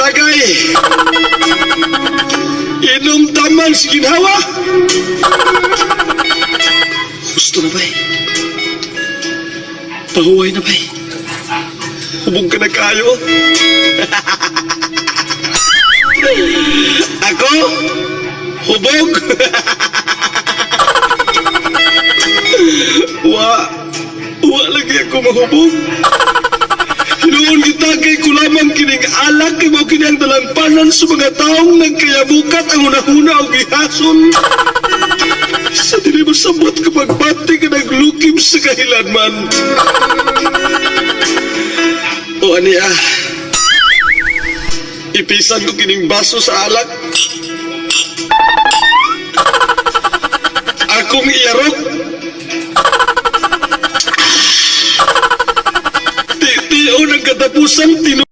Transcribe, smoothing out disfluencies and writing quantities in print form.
bagay. Inom taman si ginhawa. Gusto na ba'y? Pahuway na ba'y? Hubog ka na kayo. Ako? Hubog? Wa lagi ako mahubog. Hinuon kita kay kulamang kining alak kay mo kini ang dalampanan sa mga taong nagkayabukat ang unahuna o gihason. Sa dili masabot kapag bati ka naglukim sa kahilanman. O aniya, ipisan ko kining baso sa alak. Akong iyarok. Titiyo ng katapusan,